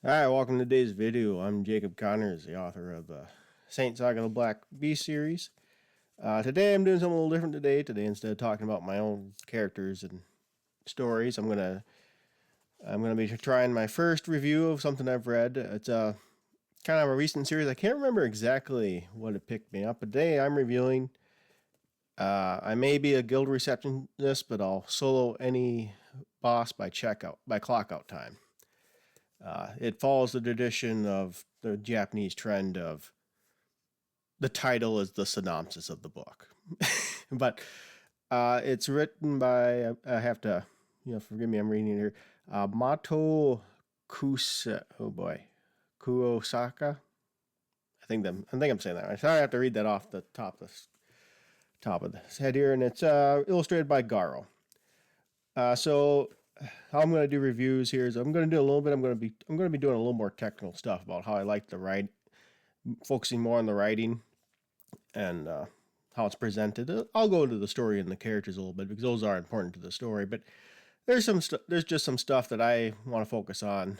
Hi, welcome to today's video. I'm Jacob Connors, the author of the Saint Saga the Black Beast series. Today I'm doing something a little different today. Today, instead of talking about my own characters and stories, I'm gonna be trying my first review of something I've read. It's a kind of a recent series. I can't remember exactly what it picked me up. But today I'm reviewing. I may be a guild receptionist, but I'll solo any boss by clockout time. It follows the tradition of the Japanese trend of the title is the synopsis of the book. But it's written by, I have to, forgive me, I'm reading it here. Mato Kusa, oh boy, Kuosaka. I think I'm saying that right. So I have to read that off the top of this head here, and it's illustrated by Garo. So how I'm going to do reviews here is I'm going to do a little bit. I'm going to be doing a little more technical stuff about how I like the write, focusing more on the writing and how it's presented. I'll go into the story and the characters a little bit because those are important to the story. But there's just some stuff that I want to focus on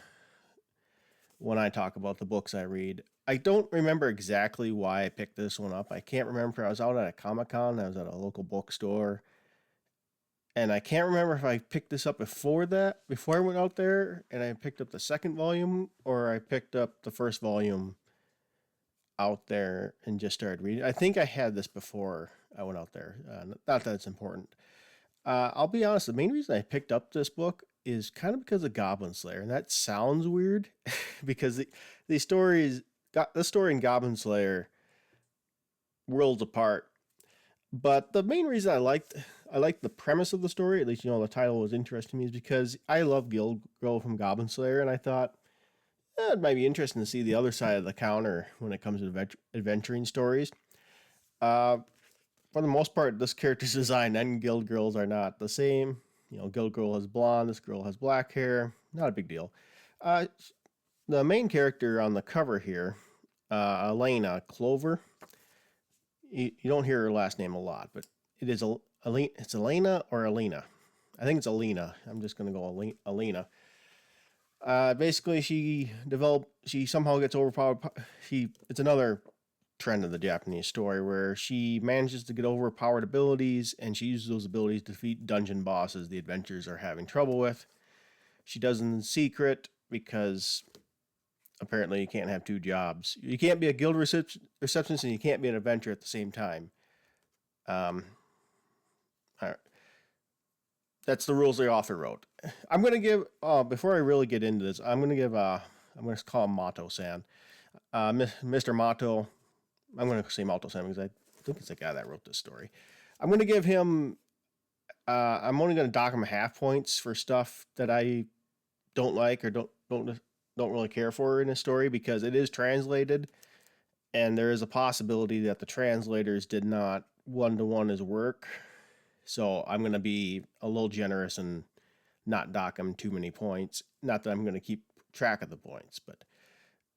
when I talk about the books I read. I don't remember exactly why I picked this one up. I can't remember. I was out at a Comic-Con. I was at a local bookstore. And I can't remember if I picked this up before I went out there and I picked up the second volume, or I picked up the first volume out there and just started reading. I think I had this before I went out there. Not that it's important. I'll be honest, the main reason I picked up this book is kind of because of Goblin Slayer. And that sounds weird because the story in Goblin Slayer worlds apart. But the main reason I liked the premise of the story, at least the title was interesting to me, is because I love Guild Girl from Goblin Slayer, and I thought it might be interesting to see the other side of the counter when it comes to adventuring stories. Uh, for the most part, this character's design and Guild Girls are not the same. Guild Girl has blonde, this girl has black hair. Not a big deal. Uh, the main character on the cover here, Elena Clover, you don't hear her last name a lot, but it is it's Elena or Elena. I think it's Elena. I'm just gonna go Elena. Basically, she somehow gets overpowered. It's another trend of the Japanese story where she manages to get overpowered abilities, and she uses those abilities to defeat dungeon bosses the adventurers are having trouble with. She does it in secret because apparently you can't have two jobs. You can't be a guild receptionist and you can't be an adventurer at the same time. Um, all right. That's the rules the author wrote. I'm gonna give before I really get into this, I'm gonna call him Mato-san. Mr. Mato. I'm gonna say Mato-san because I think it's the guy that wrote this story. I'm gonna give him. I'm only gonna dock him half points for stuff that I don't like or don't really care for in a story because it is translated, and there is a possibility that the translators did not one-to-one his work. So I'm going to be a little generous and not dock him too many points. Not that I'm going to keep track of the points,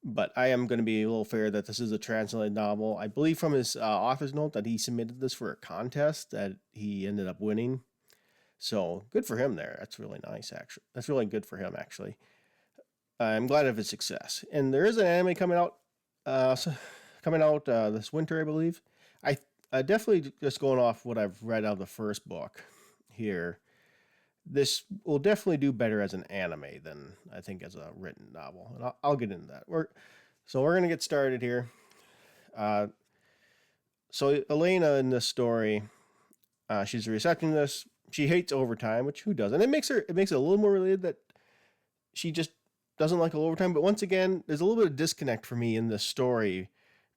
but I am going to be a little fair that this is a translated novel. I believe from his author's note that he submitted this for a contest that he ended up winning. So good for him there. That's really nice, actually. That's really good for him, actually. I'm glad of his success. And there is an anime uh, this winter, I believe. I definitely, just going off what I've read out of the first book here, this will definitely do better as an anime than I think as a written novel, and I'll get into that. We're gonna get started here. Uh, so Elena in this story, she's a receptionist. She hates overtime, which who doesn't? It makes it a little more related that she just doesn't like overtime. But once again, there's a little bit of disconnect for me in this story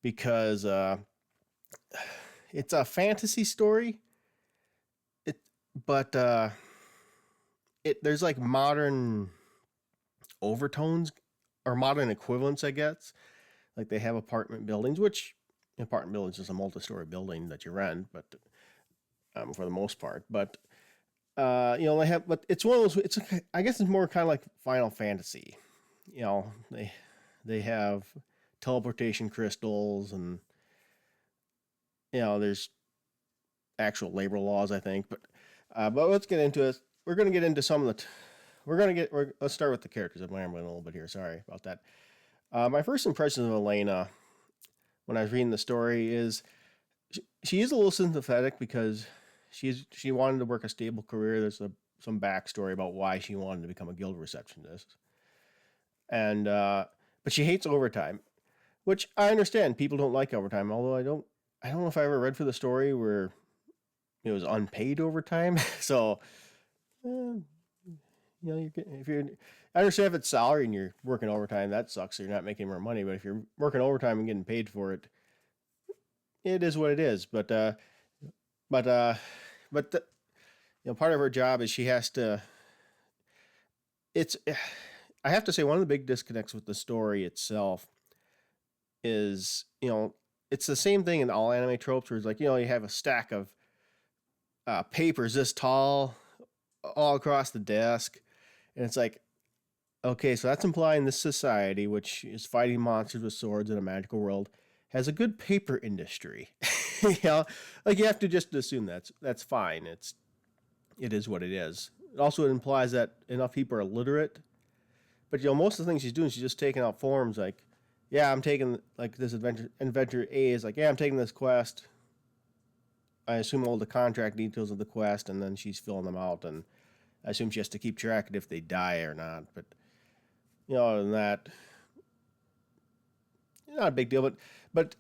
because it's a fantasy story. It but there's like modern overtones or modern equivalents, I guess. Like they have apartment buildings, which apartment buildings is a multi-story building that you rent, but for the most part. But they have, but it's one of those. I guess it's more kind of like Final Fantasy. They have teleportation crystals, and there's actual labor laws, I think. But let's get into it. We're going to get into some of let's start with the characters. I'm rambling a little bit here. Sorry about that. My first impression of Elena when I was reading the story is she is a little sympathetic because she wanted to work a stable career. There's some backstory about why she wanted to become a guild receptionist, and but she hates overtime, which I understand. People don't like overtime, although I don't know if I ever read for the story where it was unpaid overtime. So, if you're, I understand if it's salary and you're working overtime, that sucks. So you're not making more money. But if you're working overtime and getting paid for it, it is what it is. But the, part of her job is she has to. It's, I have to say, one of the big disconnects with the story itself is, it's the same thing in all anime tropes where it's like, you have a stack of papers this tall all across the desk. And it's like, okay, so that's implying this society, which is fighting monsters with swords in a magical world, has a good paper industry. Like you have to just assume that's fine. It is what it is. It also implies that enough people are literate. But most of the things she's doing, she's just taking out forms like, yeah, I'm taking like this adventure A is like, yeah, I'm taking this quest. I assume all the contract details of the quest, and then she's filling them out, and I assume she has to keep track of if they die or not. But other than that, not a big deal. But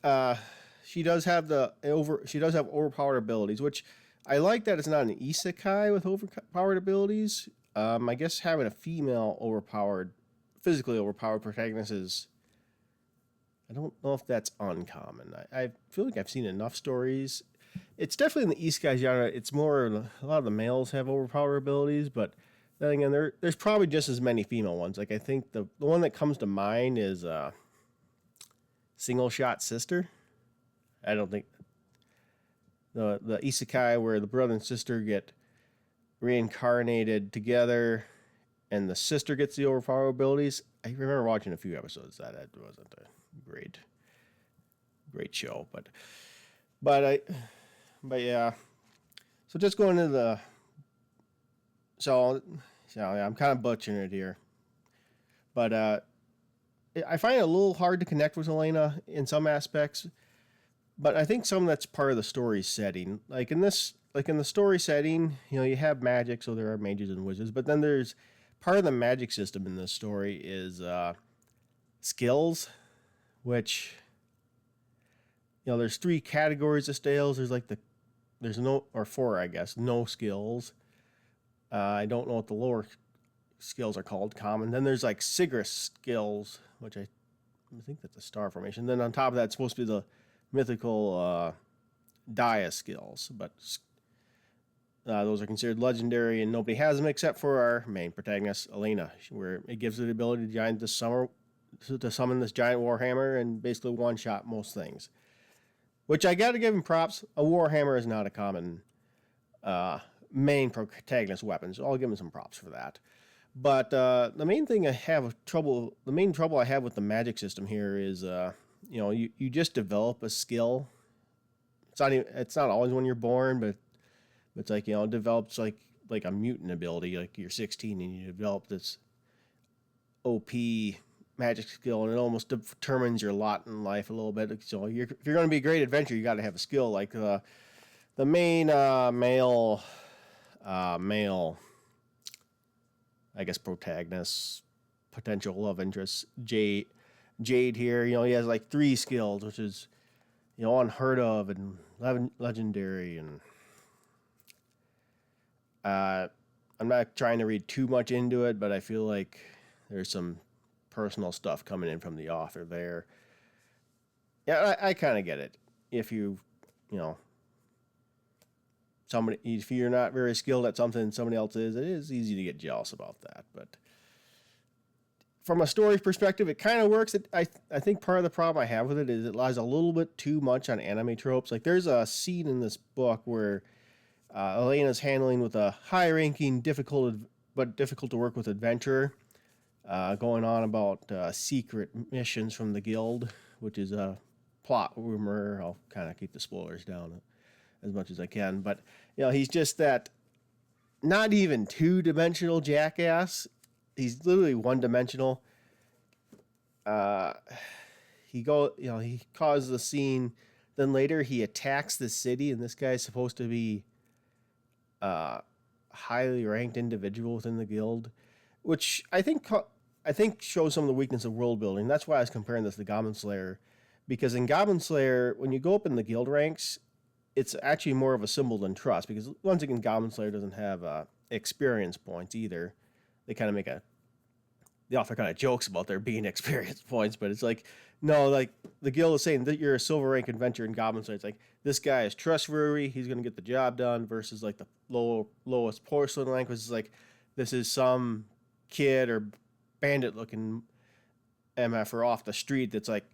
she does have overpowered abilities, which I like that it's not an isekai with overpowered abilities. I guess having a female physically overpowered protagonist is, I don't know if that's uncommon. I feel like I've seen enough stories. It's definitely in the isekai genre. It's more, a lot of the males have overpowered abilities, but then again, there's probably just as many female ones. Like I think the one that comes to mind is Single Shot Sister. I don't think the isekai where the brother and sister get reincarnated together, and the sister gets the overpowered abilities. I remember watching a few episodes. That wasn't a great show, but yeah. So just going into the yeah, I'm kind of butchering it here, but I find it a little hard to connect with Elena in some aspects. But I think some that's part of the story setting. Like in the story setting, you have magic, so there are mages and wizards. But then there's part of the magic system in this story is skills, which there's 3 categories of skills. There's no, or 4, I guess, no skills. I don't know what the lower skills are called. Common. Then there's like Sigrist skills, which I think that's a star formation. Then on top of that, it's supposed to be the mythical Dia skills, but those are considered legendary, and nobody has them except for our main protagonist, Elena, where it gives her the ability to summon this giant warhammer and basically one-shot most things. Which I got to give him props. A warhammer is not a common main protagonist weapon, so I'll give him some props for that. But the main trouble I have with the magic system here is, you just develop a skill. It's not always when you're born, but it's like, it develops like a mutant ability. Like you're 16 and you develop this OP magic skill, and it almost determines your lot in life a little bit. So if you're going to be a great adventurer, you got to have a skill. Like the main male, I guess, protagonist, potential love interest, Jade here. He has like 3 skills, which is unheard of and legendary. And I'm not trying to read too much into it, but I feel like there's some personal stuff coming in from the author there. Yeah, I kind of get it. If if you're not very skilled at something somebody else is, it is easy to get jealous about that. But from a story perspective, it kind of works. I think part of the problem I have with it is it lies a little bit too much on anime tropes. Like there's a scene in this book where Elena's handling with a high-ranking, difficult to work with adventurer, going on about secret missions from the guild, which is a plot rumor. I'll kind of keep the spoilers down as much as I can. But he's just that not even 2-dimensional jackass. he's literally one dimensional. Uh, he causes the scene. Then later he attacks the city, and this guy's supposed to be a highly ranked individual within the guild, which I think shows some of the weakness of world building. That's why I was comparing this to Goblin Slayer, because in Goblin Slayer, when you go up in the guild ranks, it's actually more of a symbol than trust. Because once again, Goblin Slayer doesn't have experience points either. They kind of make the author kind of jokes about there being experience points, but it's like, no, like the guild is saying that you're a silver rank adventurer in Goblin Slayer. It's like, this guy is trustworthy, he's going to get the job done, versus like the lowest porcelain rank, which is like, this is some kid or bandit looking MFer off the street that's like,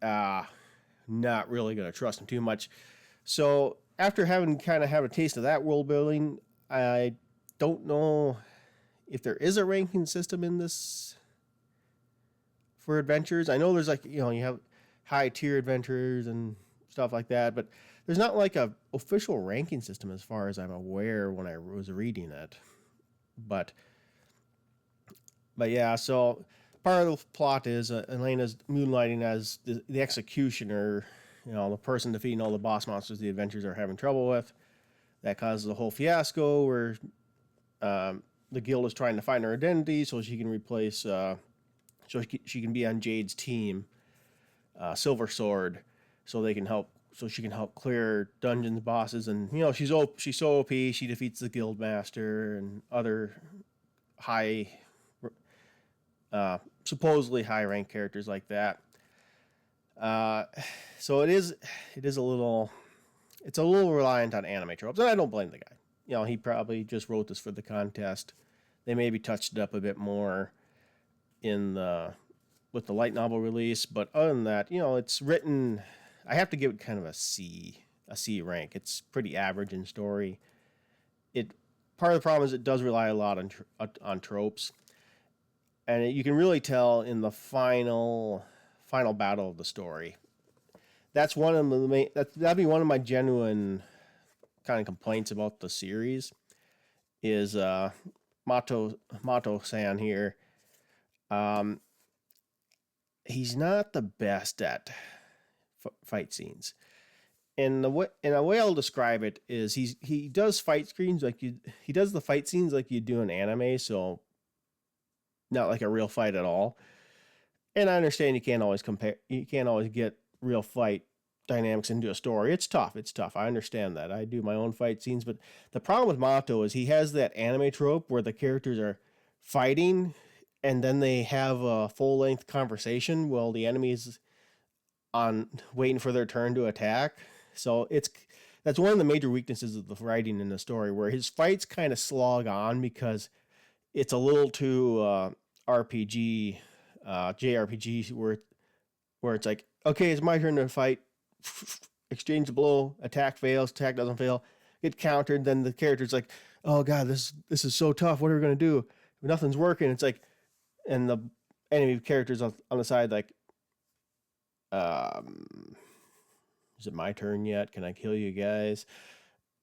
not really going to trust him too much. So after having kind of had a taste of that world building, I don't know if there is a ranking system in this for adventures. I know there's like, you have high tier adventurers and stuff like that, but there's not like a official ranking system as far as I'm aware when I was reading it. But yeah, so part of the plot is Elena's moonlighting as the executioner, the person defeating all the boss monsters the adventurers are having trouble with. That causes a whole fiasco where the guild is trying to find her identity so she can replace, so she can be on Jade's team, Silver Sword, so she can help clear dungeons bosses. And she's so OP, she defeats the guild master and other high, supposedly high rank characters like that. So it's a little reliant on anime tropes, and I don't blame the guy. He probably just wrote this for the contest. They maybe touched it up a bit more with the light novel release, but other than that, it's written. I have to give it kind of a C rank. It's pretty average in story. Part of the problem is it does rely a lot on tropes, and you can really tell in the final battle of the story. That's one of the main. That'd be one of my genuine kind of complaints about the series. Is Mato-san here? He's not the best at fight scenes. And a way I'll describe it is he does fight scenes he does the fight scenes like you do in anime, so not like a real fight at all. And I understand you can't always get real fight dynamics into a story. It's tough. I understand that. I do my own fight scenes, but the problem with Mato is he has that anime trope where the characters are fighting and then they have a full-length conversation while the enemy is waiting for their turn to attack. So that's one of the major weaknesses of the writing in the story, where his fights kind of slog on because it's a little too RPG, JRPG, where it's like, okay, it's my turn to fight, exchange the blow, attack fails, attack doesn't fail, get countered, then the character's like, oh god, this is so tough, what are we going to do? Nothing's working. It's like, and the enemy characters on the side like, is it my turn yet? Can I kill you guys?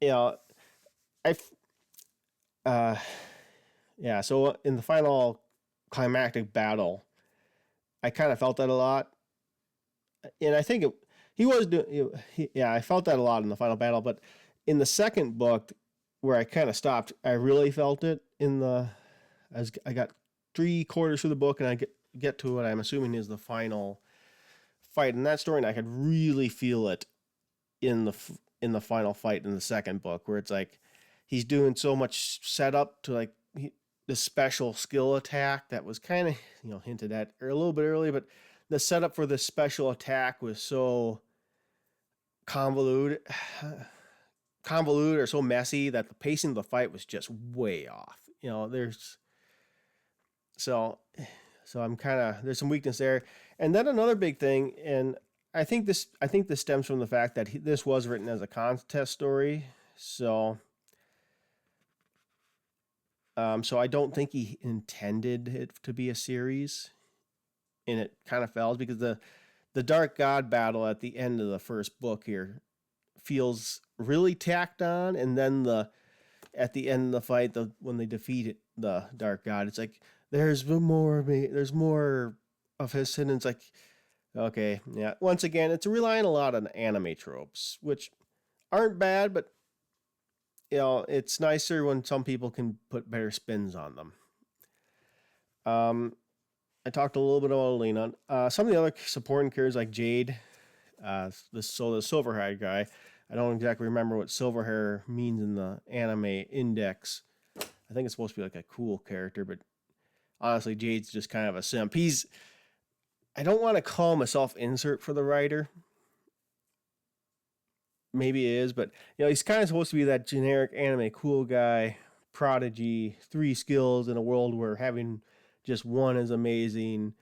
So in the final climactic battle, I kind of felt that a lot. And I think I felt that a lot in the final battle, but in the second book where I kind of stopped, I really felt it as I got 3/4 through the book and I get to what I'm assuming is the final fight in that story, and I could really feel it in the final fight in the second book, where it's like he's doing so much setup to like the special skill attack that was kind of hinted at a little bit early, but the setup for this special attack was so convoluted or so messy that the pacing of the fight was just way off. There's some weakness there. And then another big thing, and I think this stems from the fact that this was written as a contest story. So I don't think he intended it to be a series, and it kind of fails because the Dark God battle at the end of the first book here feels really tacked on, and then at the end of the fight, when they defeat the Dark God, it's like there's more of me. There's more of his, and it's like, okay, yeah. Once again, it's relying a lot on anime tropes, which aren't bad, but it's nicer when some people can put better spins on them. I talked a little bit about Elena. Some of the other supporting characters like Jade, the Silverhide guy. I don't exactly remember what Silverhair means in the anime index. I think it's supposed to be like a cool character, but honestly, Jade's just kind of a simp. I don't want to call him a self-insert for the writer. Maybe it is, but he's kind of supposed to be that generic anime cool guy, prodigy, 3 skills in a world where having just one is amazing.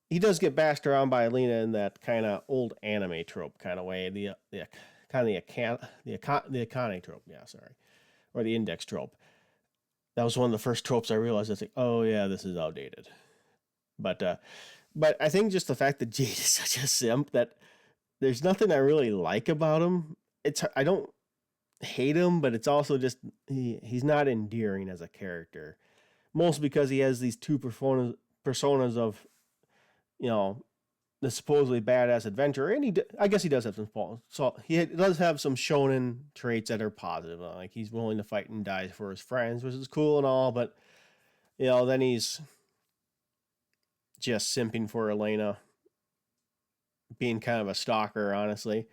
He does get bashed around by Alina in that kind of old anime trope kind of way, the Akane trope, yeah, sorry, or the index trope. That was one of the first tropes I realized. I was like, oh yeah, this is outdated. But I think just the fact that Jade is such a simp that there's nothing I really like about him. I don't hate him, but it's also just he's not endearing as a character. Mostly because he has these two personas of, the supposedly badass adventurer, and I guess he does have some faults. So he does have some shonen traits that are positive, like he's willing to fight and die for his friends, which is cool and all. But then he's just simping for Elena, being kind of a stalker, honestly.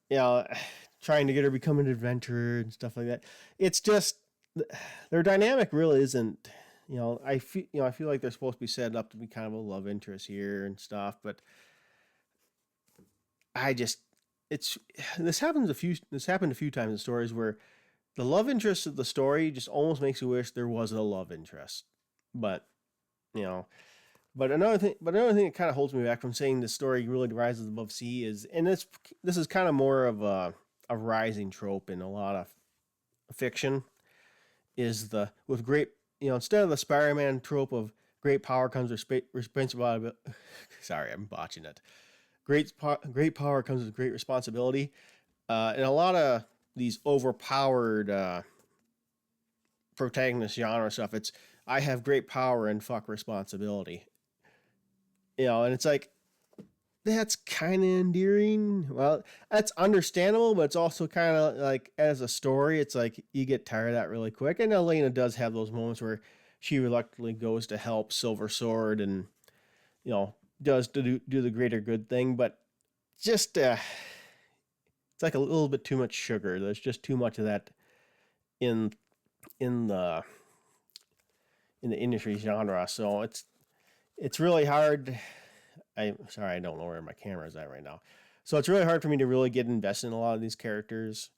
Trying to get her to become an adventurer and stuff like that. It's just their dynamic really isn't. I feel like they're supposed to be set up to be kind of a love interest here and stuff, but this happened a few times in stories where the love interest of the story just almost makes you wish there wasn't a love interest. But but another thing that kind of holds me back from saying the story really rises above sea is, and this is kind of more of a rising trope in a lot of fiction, is with great, instead of the Spider-Man trope of great power comes with responsibility. Sorry, I'm botching it. Great power comes with great responsibility. And a lot of these overpowered protagonist genre stuff, it's I have great power and fuck responsibility. And it's like, that's kind of endearing. Well, that's understandable, but it's also kind of like, as a story, it's like you get tired of that really quick. And Elena does have those moments where she reluctantly goes to help Silver Sword and, does do the greater good thing. But just, it's like a little bit too much sugar. There's just too much of that in the industry genre. So it's really hard. I'm sorry, I don't know where my camera is at right now. So it's really hard for me to really get invested in a lot of these characters.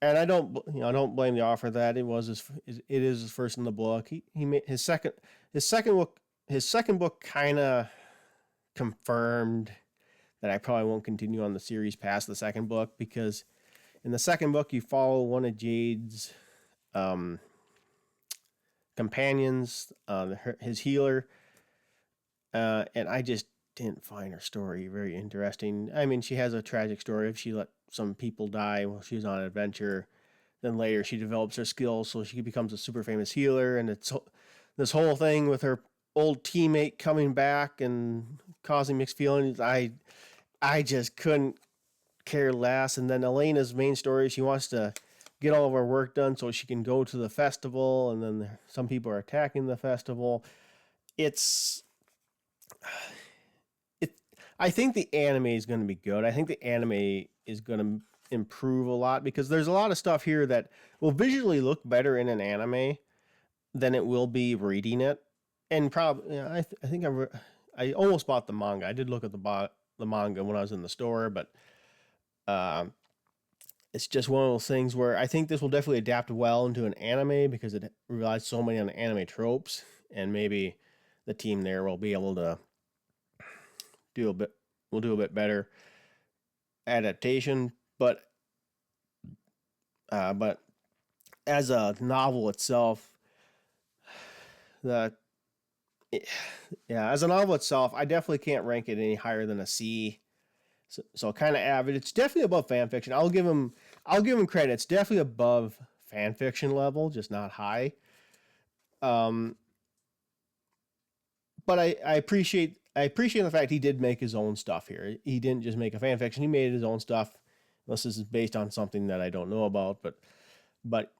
And I don't blame the author that it is his first in the book. He made his second book kind of confirmed that I probably won't continue on the series past the second book, because in the second book you follow one of Jade's companions, his healer, and I just didn't find her story very interesting. I mean, she has a tragic story. If she let some people die while she was on an adventure, then later she develops her skills so she becomes a super famous healer, and it's this whole thing with her old teammate coming back and causing mixed feelings. I just couldn't care less. And then Elena's main story, she wants to get all of her work done so she can go to the festival, and then some people are attacking the festival. I think the anime is going to be good. I think the anime is going to improve a lot, because there's a lot of stuff here that will visually look better in an anime than it will be reading it. And probably, I think I almost bought the manga. I did look at the manga when I was in the store, but it's just one of those things where I think this will definitely adapt well into an anime, because it relies so many on anime tropes, and maybe the team there will be able to do a bit better adaptation. But as a novel itself, as a novel itself, I definitely can't rank it any higher than a C. So kind of average. It's definitely above fan fiction. I'll give him credit. It's definitely above fan fiction level, just not high. but I appreciate the fact he did make his own stuff here. He didn't just make a fan fiction; he made his own stuff. Unless this is based on something that I don't know about, but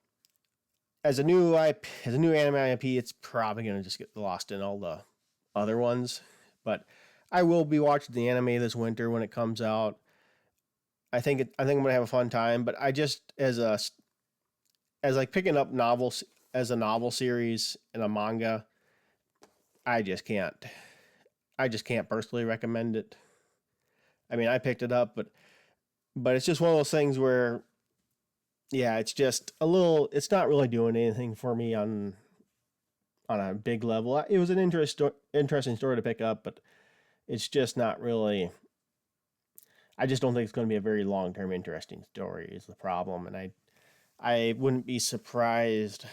as a new anime IP, it's probably gonna just get lost in all the other ones. But I will be watching the anime this winter when it comes out. I think I'm gonna have a fun time. But I just as like picking up novels as a novel series and a manga, I just can't. I just can't personally recommend it. I mean, I picked it up, but it's just one of those things where, yeah, it's just a little. It's not really doing anything for me on a big level. It was an interesting story to pick up, but it's just not really. I just don't think it's going to be a very long term interesting story. Is the problem, and I wouldn't be surprised.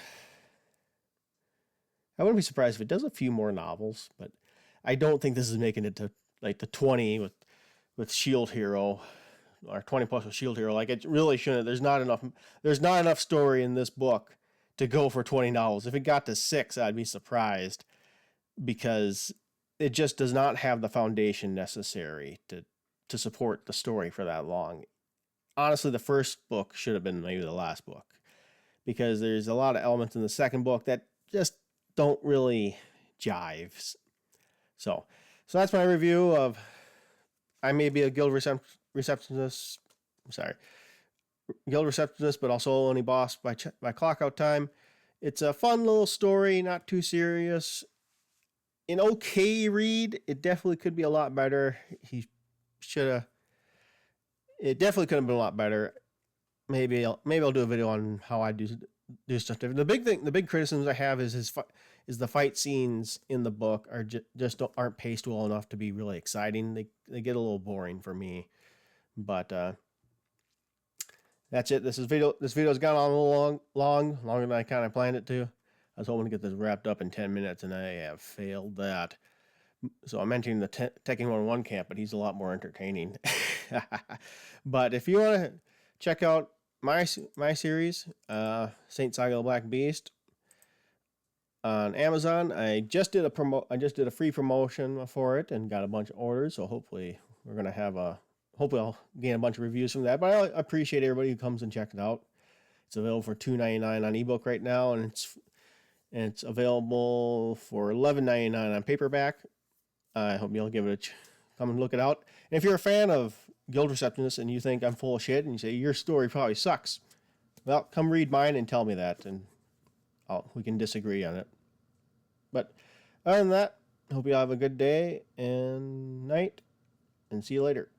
I wouldn't be surprised if it does a few more novels, but I don't think this is making it to like the 20 with Shield Hero or 20 plus with Shield Hero. Like it really shouldn't. There's not enough story in this book to go for $20. If it got to 6, I'd be surprised because it just does not have the foundation necessary to support the story for that long. Honestly, the first book should have been maybe the last book because there's a lot of elements in the second book that just don't really jive. So that's my review of I may be a receptionist. I'm sorry, guild receptionist, but also only boss by clock out time. It's a fun little story, not too serious. An okay read. It definitely could be a lot better. He should have. It definitely could have been a lot better. Maybe I'll do a video on how I do stuff different. The big criticisms I have is the fight scenes in the book are just aren't paced well enough to be really exciting. They get a little boring for me. But that's it. This video's gone on a little longer than I kind of planned it to. I was hoping to get this wrapped up in 10 minutes, and I have failed that. So I'm entering the Tekken 101 camp, but he's a lot more entertaining. But if you want to check out my series, Saint Saga the Black Beast, on Amazon, I just did a free promotion for it and got a bunch of orders. So hopefully I'll gain a bunch of reviews from that. But I appreciate everybody who comes and checks it out. It's available for $2.99 on ebook right now, and it's available for $11.99 on paperback. I hope you'll give it come and look it out. And if you're a fan of Guild Receptionist and you think I'm full of shit and you say your story probably sucks, well, come read mine and tell me that, and we can disagree on it. But other than that, hope you all have a good day and night, and see you later.